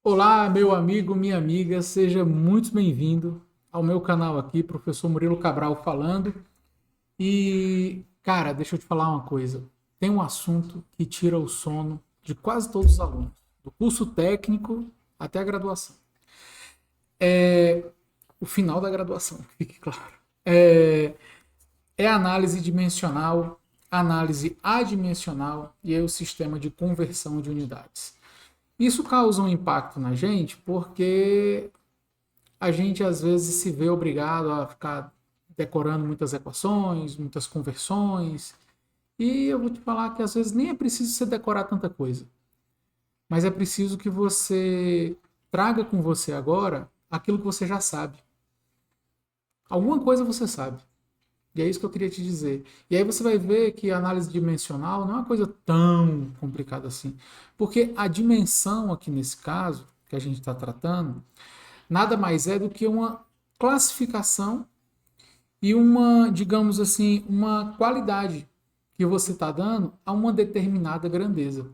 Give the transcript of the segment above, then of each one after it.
Olá, meu amigo, minha amiga, seja muito bem-vindo ao meu canal aqui, professor Murilo Cabral falando. E, cara, deixa eu te falar uma coisa. Tem um assunto que tira o sono de quase todos os alunos, do curso técnico até a graduação. O final da graduação, fique claro. É, é análise dimensional, análise adimensional e aí o sistema de conversão de unidades. Isso causa um impacto na gente porque a gente às vezes se vê obrigado a ficar decorando muitas equações, muitas conversões. E eu vou te falar que às vezes nem é preciso você decorar tanta coisa, mas é preciso que você traga com você agora aquilo que você já sabe. Alguma coisa você sabe. E é isso que eu queria te dizer. E aí você vai ver que a análise dimensional não é uma coisa tão complicada assim. Porque a dimensão aqui nesse caso, que a gente está tratando, nada mais é do que uma classificação e uma, digamos assim, uma qualidade que você está dando a uma determinada grandeza.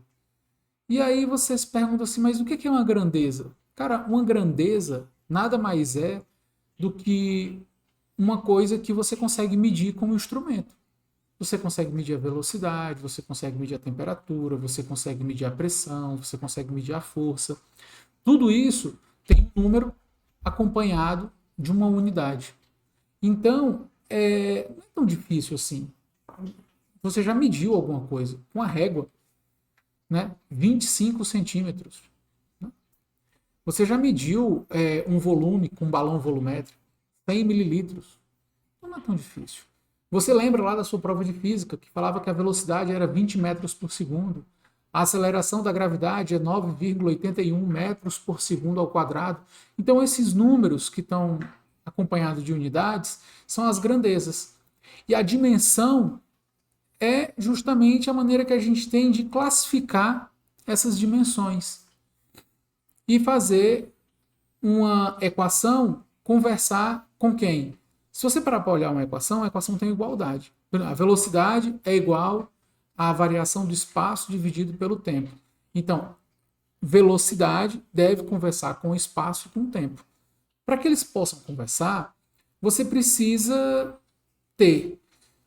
E aí você se pergunta assim, mas o que é uma grandeza? Cara, uma grandeza nada mais é do que uma coisa que você consegue medir como instrumento. Você consegue medir a velocidade, você consegue medir a temperatura, você consegue medir a pressão, você consegue medir a força. Tudo isso tem um número acompanhado de uma unidade. Então, não é tão difícil assim. Você já mediu alguma coisa com a régua, né? 25 centímetros. Você já mediu um volume com um balão volumétrico, 100 mililitros. Então não é tão difícil. Você lembra lá da sua prova de física que falava que a velocidade era 20 metros por segundo, a aceleração da gravidade é 9,81 metros por segundo ao quadrado. Então esses números que estão acompanhados de unidades são as grandezas. E a dimensão é justamente a maneira que a gente tem de classificar essas dimensões e fazer uma equação conversar com quem? Se você parar para olhar uma equação, a equação tem igualdade. A velocidade é igual à variação do espaço dividido pelo tempo. Então, velocidade deve conversar com o espaço e com o tempo. Para que eles possam conversar, você precisa ter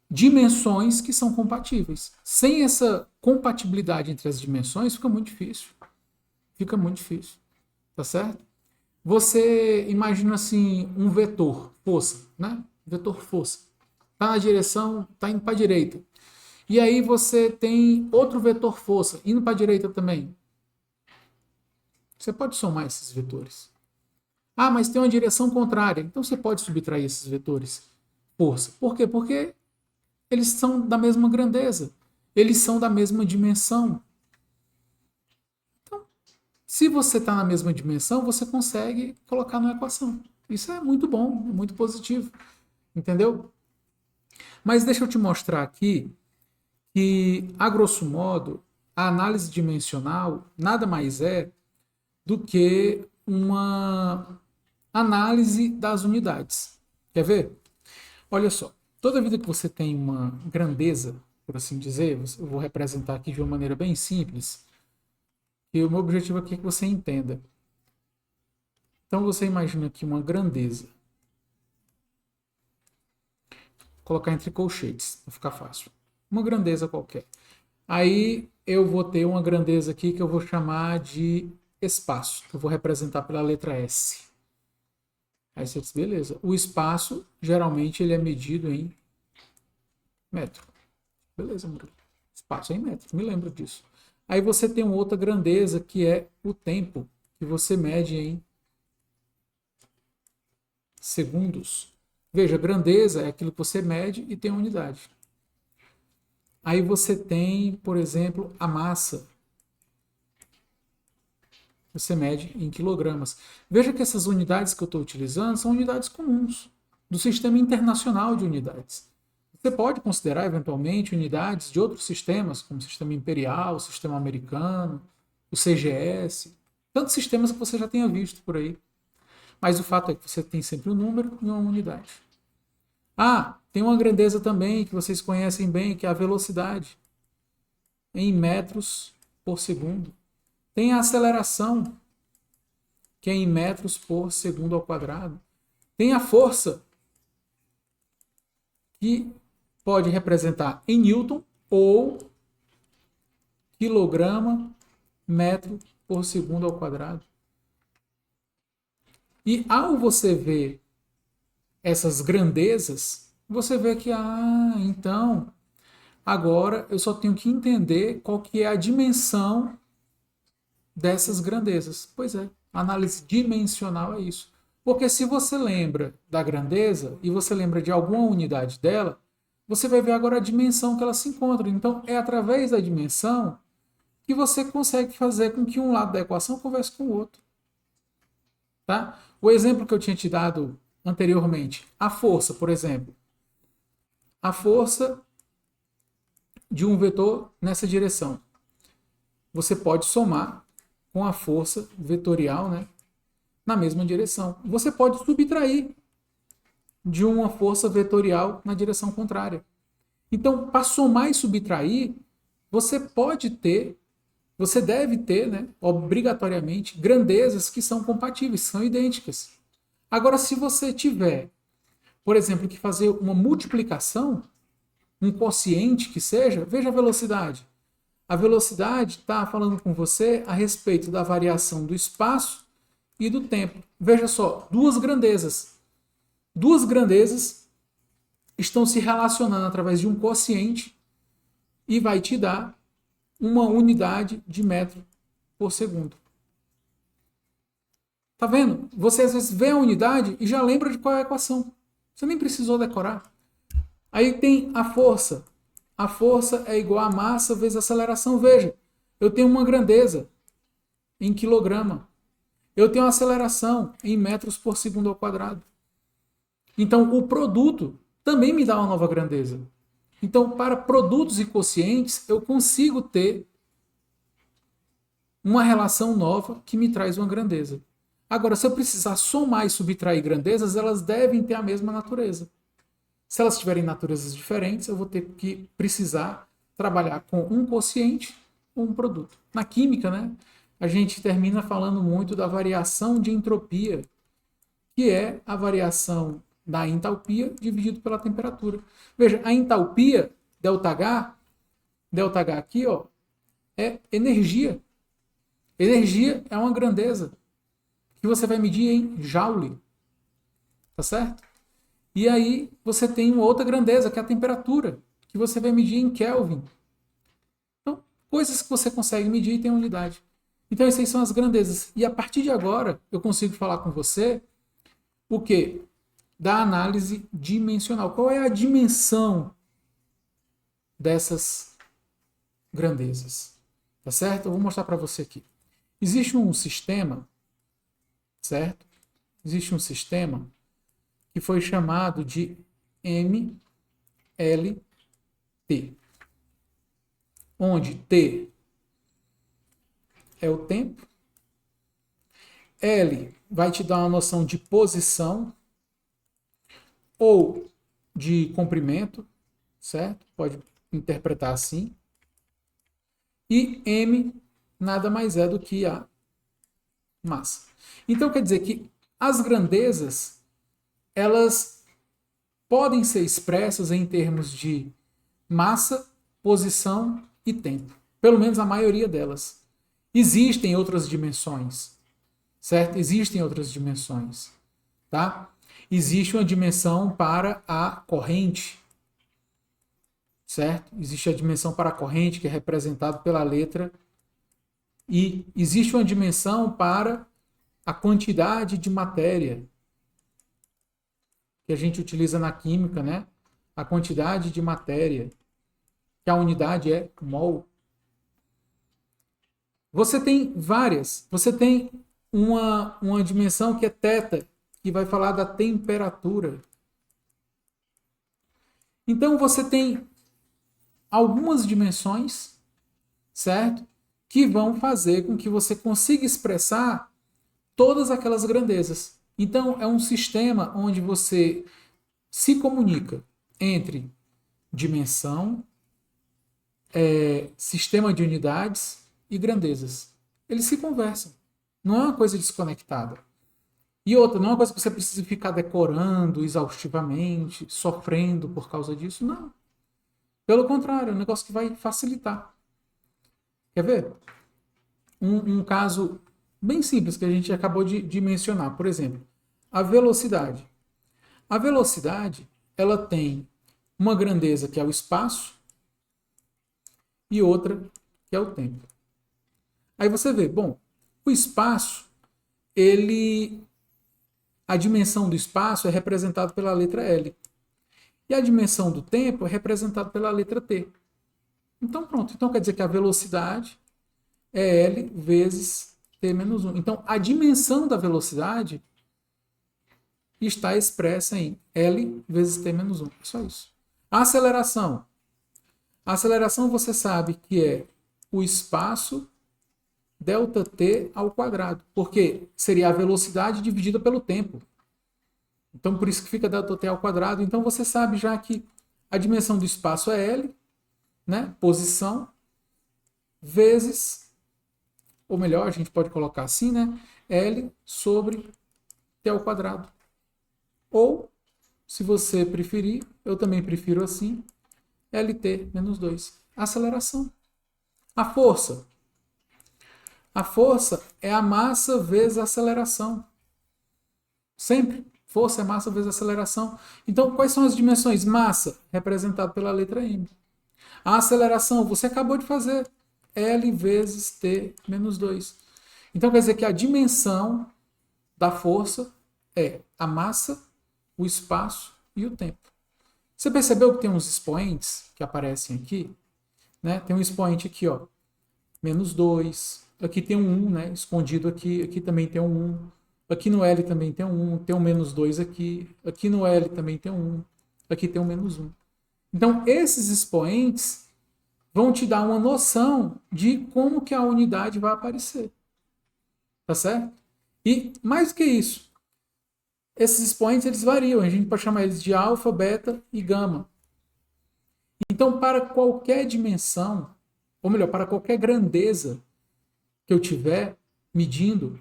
dimensões que são compatíveis. Sem essa compatibilidade entre as dimensões, fica muito difícil. Fica muito difícil. Tá certo? Você imagina assim um vetor, força, né? Vetor força. Tá na direção, tá indo para a direita. E aí você tem outro vetor força indo para a direita também. Você pode somar esses vetores. Ah, mas tem uma direção contrária. Então você pode subtrair esses vetores. Força. Por quê? Porque eles são da mesma grandeza. Eles são da mesma dimensão. Se você está na mesma dimensão, você consegue colocar na equação. Isso é muito bom, muito positivo. Entendeu? Mas deixa eu te mostrar aqui que, a grosso modo, a análise dimensional nada mais é do que uma análise das unidades. Quer ver? Olha só, toda vida que você tem uma grandeza, por assim dizer, eu vou representar aqui de uma maneira bem simples, e o meu objetivo aqui é que você entenda. Então você imagina aqui uma grandeza. Vou colocar entre colchetes, para ficar fácil. Uma grandeza qualquer. Aí eu vou ter uma grandeza aqui que eu vou chamar de espaço. Eu vou representar pela letra S. Aí você diz, beleza. O espaço, geralmente, ele é medido em metro. Beleza, Murilo. Espaço é em metro, me lembro disso. Aí você tem uma outra grandeza que é o tempo, que você mede em segundos. Veja, grandeza é aquilo que você mede e tem unidade. Aí você tem, por exemplo, a massa. Você mede em quilogramas. Veja que essas unidades que eu estou utilizando são unidades comuns do sistema internacional de unidades. Você pode considerar, eventualmente, unidades de outros sistemas, como o sistema imperial, o sistema americano, o CGS, tantos sistemas que você já tenha visto por aí. Mas o fato é que você tem sempre um número e uma unidade. Ah, tem uma grandeza também que vocês conhecem bem, que é a velocidade, em metros por segundo. Tem a aceleração, que é em metros por segundo ao quadrado. Tem a força, que pode representar em newton ou quilograma metro por segundo ao quadrado. E ao você ver essas grandezas, você vê que, então, agora eu só tenho que entender qual que é a dimensão dessas grandezas. Pois é, análise dimensional é isso. Porque se você lembra da grandeza e você lembra de alguma unidade dela, você vai ver agora a dimensão que ela se encontra. Então, é através da dimensão que você consegue fazer com que um lado da equação converse com o outro. Tá? O exemplo que eu tinha te dado anteriormente, a força, por exemplo. A força de um vetor nessa direção. Você pode somar com a força vetorial, né, na mesma direção. Você pode subtrair de uma força vetorial na direção contrária. Então, para somar e subtrair, você pode ter, você deve ter, né, obrigatoriamente, grandezas que são compatíveis, são idênticas. Agora, se você tiver, por exemplo, que fazer uma multiplicação, um quociente que seja, veja a velocidade. A velocidade está falando com você a respeito da variação do espaço e do tempo. Veja só, duas grandezas. Duas grandezas estão se relacionando através de um quociente e vai te dar uma unidade de metro por segundo. Tá vendo? Você às vezes vê a unidade e já lembra de qual é a equação. Você nem precisou decorar. Aí tem a força. A força é igual a massa vezes a aceleração. Veja, eu tenho uma grandeza em quilograma. Eu tenho uma aceleração em metros por segundo ao quadrado. Então, o produto também me dá uma nova grandeza. Então, para produtos e quocientes, eu consigo ter uma relação nova que me traz uma grandeza. Agora, se eu precisar somar e subtrair grandezas, elas devem ter a mesma natureza. Se elas tiverem naturezas diferentes, eu vou ter que precisar trabalhar com um quociente ou um produto. Na química, né, a gente termina falando muito da variação de entropia, que é a variação da entalpia dividido pela temperatura. Veja, a entalpia, ΔH aqui, ó, é energia. Energia é uma grandeza que você vai medir em Joule. Tá certo? E aí você tem uma outra grandeza, que é a temperatura, que você vai medir em Kelvin. Então, coisas que você consegue medir e tem unidade. Então, essas são as grandezas. E a partir de agora, eu consigo falar com você o quê? Da análise dimensional. Qual é a dimensão dessas grandezas? Tá certo? Eu vou mostrar para você aqui. Existe um sistema, certo? Existe um sistema que foi chamado de MLT, onde T é o tempo, L vai te dar uma noção de posição ou de comprimento, certo? Pode interpretar assim. E M nada mais é do que a massa. Então quer dizer que as grandezas, elas podem ser expressas em termos de massa, posição e tempo. Pelo menos a maioria delas. Existem outras dimensões, certo? Existem outras dimensões, tá? Existe uma dimensão para a corrente, certo? Existe a dimensão para a corrente, que é representada pela letra I. Existe uma dimensão para a quantidade de matéria, que a gente utiliza na química, né? A quantidade de matéria, que a unidade é mol. Você tem várias. Você tem uma dimensão que é θ, que vai falar da temperatura. Então você tem algumas dimensões, certo? Que vão fazer com que você consiga expressar todas aquelas grandezas. Então é um sistema onde você se comunica entre dimensão, sistema de unidades e grandezas. Eles se conversam. Não é uma coisa desconectada. E outra, não é uma coisa que você precisa ficar decorando exaustivamente, sofrendo por causa disso. Não. Pelo contrário, é um negócio que vai facilitar. Quer ver? Um caso bem simples que a gente acabou de mencionar. Por exemplo, a velocidade. A velocidade, ela tem uma grandeza que é o espaço e outra que é o tempo. Aí você vê, bom, o espaço, ele, a dimensão do espaço é representada pela letra L. E a dimensão do tempo é representada pela letra T. Então pronto, então quer dizer que a velocidade é L vezes T menos 1. Então a dimensão da velocidade está expressa em L vezes T menos 1. É só isso. A aceleração. A aceleração você sabe que é o espaço delta t ao quadrado, porque seria a velocidade dividida pelo tempo. Então, por isso que fica delta t ao quadrado. Então, você sabe já que a dimensão do espaço é L, né? Posição, vezes, ou melhor, a gente pode colocar assim, né? L sobre t ao quadrado. Ou, se você preferir, eu também prefiro assim, LT menos 2. Aceleração. A força. A força é a massa vezes a aceleração. Sempre. Força é massa vezes aceleração. Então, quais são as dimensões? Massa, representado pela letra M. A aceleração, você acabou de fazer. L vezes T menos 2. Então, quer dizer que a dimensão da força é a massa, o espaço e o tempo. Você percebeu que tem uns expoentes que aparecem aqui? Né? Tem um expoente aqui, ó, menos 2. Aqui tem um 1, né? Escondido aqui. Aqui também tem um 1. Aqui no L também tem um 1. Tem um menos 2 aqui. Aqui no L também tem um 1. Aqui tem um menos 1. Então, esses expoentes vão te dar uma noção de como que a unidade vai aparecer. Tá certo? E mais do que isso, esses expoentes eles variam. A gente pode chamar eles de alfa, beta e gama. Então, para qualquer dimensão, ou melhor, para qualquer grandeza que eu tiver medindo,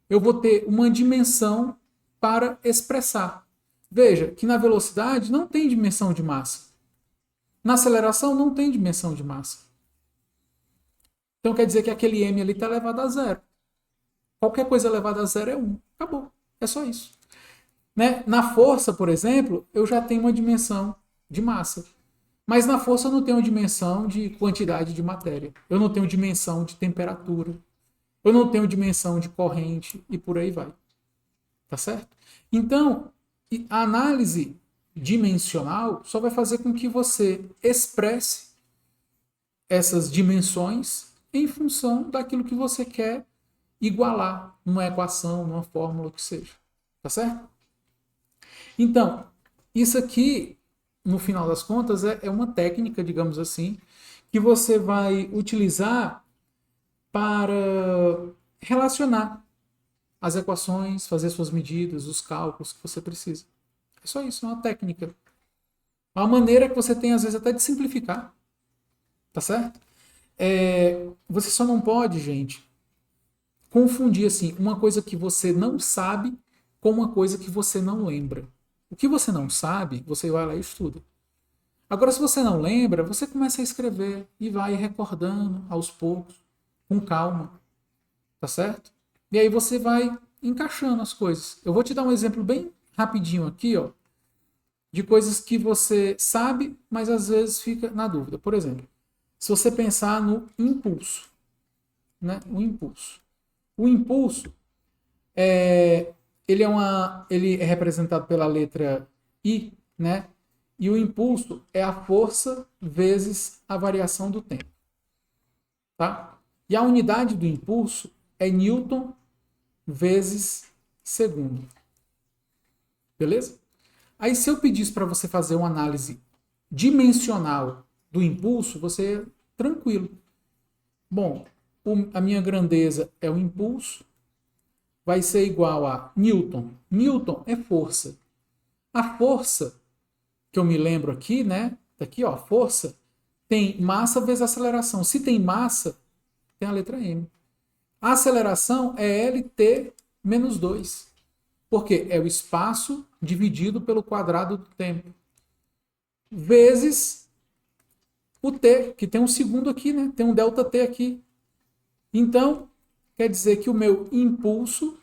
eu vou ter uma dimensão para expressar. Veja que na velocidade não tem dimensão de massa. Na aceleração não tem dimensão de massa. Então quer dizer que aquele m ali está elevado a zero. Qualquer coisa elevada a zero é 1. Acabou. É só isso. Né? Na força, por exemplo, eu já tenho uma dimensão de massa. Mas na força eu não tenho dimensão de quantidade de matéria. Eu não tenho dimensão de temperatura. Eu não tenho dimensão de corrente e por aí vai. Tá certo? Então, a análise dimensional só vai fazer com que você expresse essas dimensões em função daquilo que você quer igualar numa equação, numa fórmula, o que seja. Tá certo? Então, isso aqui, no final das contas, é uma técnica, digamos assim, que você vai utilizar para relacionar as equações, fazer suas medidas, os cálculos que você precisa. É só isso, é uma técnica. Uma maneira que você tem, às vezes, até de simplificar. Tá certo? Você só não pode, gente, confundir assim uma coisa que você não sabe com uma coisa que você não lembra. O que você não sabe, você vai lá e estuda. Agora, se você não lembra, você começa a escrever e vai recordando aos poucos, com calma. Tá certo? E aí você vai encaixando as coisas. Eu vou te dar um exemplo bem rapidinho aqui, ó, de coisas que você sabe, mas às vezes fica na dúvida. Por exemplo, se você pensar no impulso, né? O impulso. O impulso ele é representado pela letra I, né? E o impulso é a força vezes a variação do tempo, tá? E a unidade do impulso é Newton vezes segundo. Beleza? Aí se eu pedisse para você fazer uma análise dimensional do impulso, você é tranquilo. Bom, a minha grandeza é o impulso, vai ser igual a Newton. Newton é força. A força, que eu me lembro aqui, né? Daqui, ó, força, tem massa vezes aceleração. Se tem massa, tem a letra M. A aceleração é LT menos 2. Porque é o espaço dividido pelo quadrado do tempo. Vezes o T, que tem um segundo aqui, né? Tem um ΔT aqui. Então, quer dizer que o meu impulso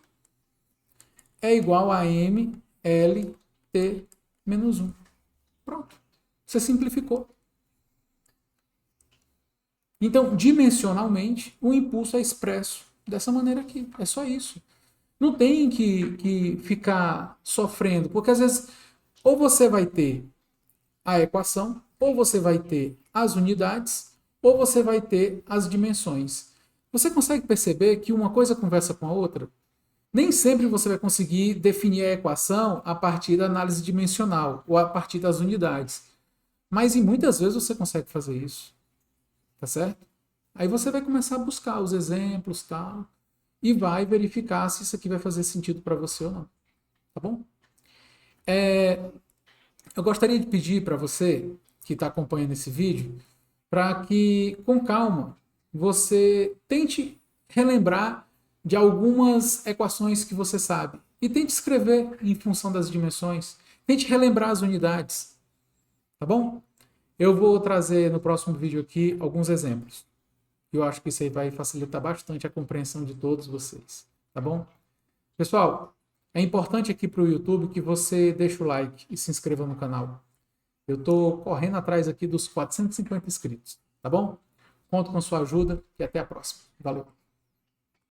é igual a mLT menos 1. Pronto. Você simplificou. Então, dimensionalmente, o impulso é expresso dessa maneira aqui. É só isso. Não tem que ficar sofrendo, porque às vezes ou você vai ter a equação, ou você vai ter as unidades, ou você vai ter as dimensões. Você consegue perceber que uma coisa conversa com a outra? Nem sempre você vai conseguir definir a equação a partir da análise dimensional ou a partir das unidades. Mas em muitas vezes você consegue fazer isso. Tá certo? Aí você vai começar a buscar os exemplos, tal, e vai verificar se isso aqui vai fazer sentido para você ou não. Tá bom? Eu gostaria de pedir para você que está acompanhando esse vídeo para que, com calma, você tente relembrar de algumas equações que você sabe e tente escrever em função das dimensões. Tente relembrar as unidades. Tá bom? Eu vou trazer no próximo vídeo aqui alguns exemplos. Eu acho que isso aí vai facilitar bastante a compreensão de todos vocês. Tá bom? Pessoal, é importante aqui para o YouTube que você deixe o like e se inscreva no canal. Eu estou correndo atrás aqui dos 450 inscritos. Tá bom? Conto com sua ajuda e até a próxima. Valeu!